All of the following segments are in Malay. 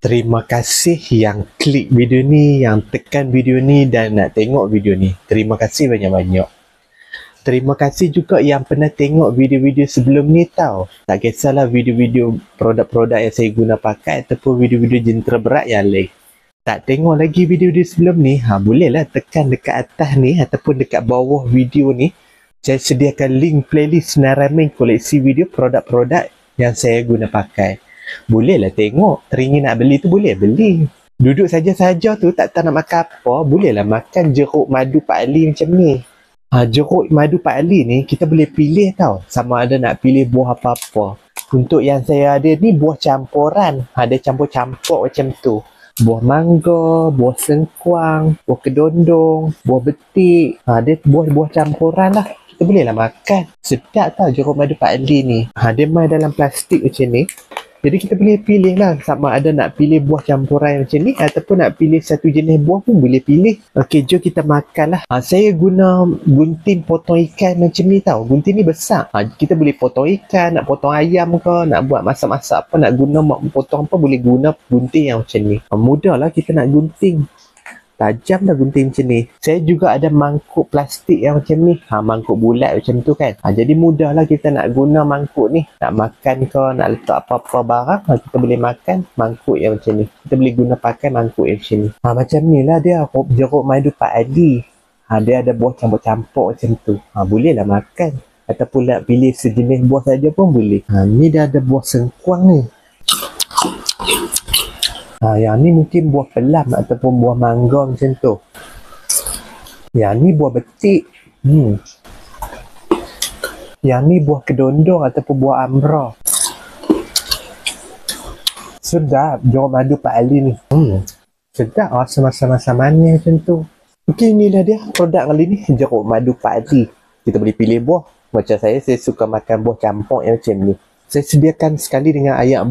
Terima kasih yang klik video ni, yang tekan video ni dan nak tengok video ni. Terima kasih banyak-banyak. Terima kasih juga yang pernah tengok video-video sebelum ni tau. Tak kisahlah video-video produk-produk yang saya guna pakai ataupun video-video jentera berat yang lain. Tak tengok lagi video-video sebelum ni, bolehlah tekan dekat atas ni ataupun dekat bawah video ni. Saya sediakan link playlist Naramen koleksi video produk-produk yang saya guna pakai. Bolehlah tengok, teringin nak beli tu boleh beli. Duduk saja-saja tu tak tahu nak makan apa, bolehlah makan jeruk madu Pak Ali macam ni. Jeruk madu Pak Ali ni kita boleh pilih tau, sama ada nak pilih buah apa-apa. Untuk yang saya ada ni buah campuran, ada campur-campur macam tu. Buah mangga, buah sengkuang, buah kedondong, buah betik. Ada buah-buah campuran lah. Kita bolehlah makan. Sedap tau jeruk madu Pak Ali ni. Dia main dalam plastik macam ni. Jadi kita boleh pilih lah sama ada nak pilih buah campuran macam ni ataupun nak pilih satu jenis buah pun boleh pilih. Okey, jom kita makan lah. Saya guna gunting potong ikan macam ni tau. Gunting ni besar. Kita boleh potong ikan, nak potong ayam ke, nak buat masak-masak apa, nak guna potong apa, boleh guna gunting yang macam ni. Mudah lah kita nak gunting. Tajam dah gunting macam ni. Saya juga ada mangkuk plastik yang macam ni. Mangkuk bulat macam tu kan. Jadi mudahlah kita nak guna mangkuk ni. Nak makan ke, nak letak apa-apa barang, kita boleh makan mangkuk yang macam ni. Kita boleh guna pakai mangkuk yang macam ni. Macam ni lah dia jeruk madu Pak Ali. Dia ada buah campur-campur macam tu. Bolehlah makan. Ataupun nak pilih sejenis buah saja pun boleh. Ni dah ada buah sengkuang ni. Yang ni mungkin buah pelam ataupun buah mangga macam tu. Yang ni buah betik. Yang ni buah kedondong ataupun buah ambra. Sedap jeruk madu Pak Ali ni. Sedap rasa masa-masa manis macam tu. Okey, inilah dia produk kali ni, jeruk madu Pak Ali. Kita boleh pilih buah. Macam saya suka makan buah campur yang macam ni. Saya sediakan sekali dengan ayak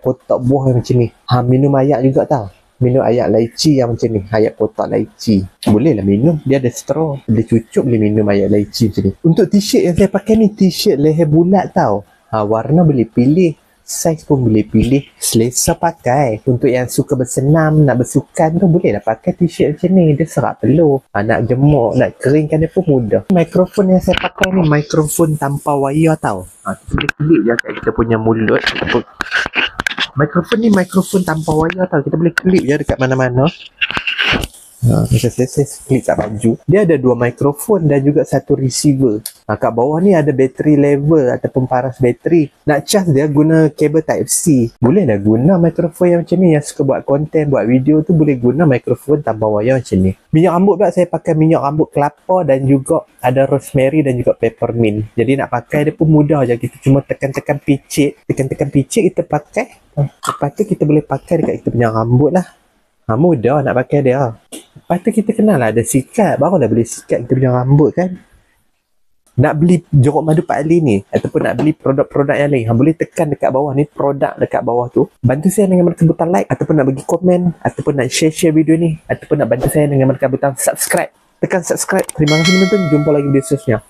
kotak buah yang macam ni. Minum ayak juga tau. Minum ayak lychee yang macam ni. Ayak kotak lychee. Bolehlah minum. Dia ada straw. Boleh cucuk, boleh minum ayak lychee macam ni. Untuk t-shirt yang saya pakai ni, t-shirt leher bulat tau. Warna boleh pilih. Saiz pun boleh pilih. Selesa pakai. Untuk yang suka bersenam, nak bersukan tu, bolehlah pakai t-shirt macam ni. Dia serak peluh. Nak jemur, nak keringkan dia pun mudah. Mikrofon yang saya pakai ni, mikrofon tanpa wire tau. Kita boleh klip je kat kita punya mulut. Mikrofon ni mikrofon tanpa wire tau. Kita boleh klip je dekat mana-mana. Macam saya klip kat baju. Dia ada dua mikrofon dan juga satu receiver. Kat bawah ni ada bateri level ataupun paras bateri. Nak cas dia guna kabel Type-C. Boleh dah guna mikrofon yang macam ni. Yang suka buat konten, buat video tu boleh guna mikrofon tanpa wire macam ni. Minyak rambut pula saya pakai minyak rambut kelapa dan juga ada rosemary dan juga peppermint. Jadi nak pakai dia pun mudah je. Kita cuma tekan-tekan picit. Tekan-tekan picit kita pakai. Lepas tu kita boleh pakai dekat kita punya rambut lah. Mudah nak pakai dia. Lepas tu kita kenal lah ada sikat. Barulah boleh sikat kita punya rambut kan. Nak beli jeruk madu Pak Ali ni ataupun nak beli produk-produk yang lain, boleh tekan dekat bawah ni, produk dekat bawah tu. Bantu saya dengan menekan butang like ataupun nak bagi komen ataupun nak share video ni ataupun nak bantu saya dengan menekan butang subscribe. Tekan subscribe. Terima kasih menonton. Jumpa lagi di video seterusnya.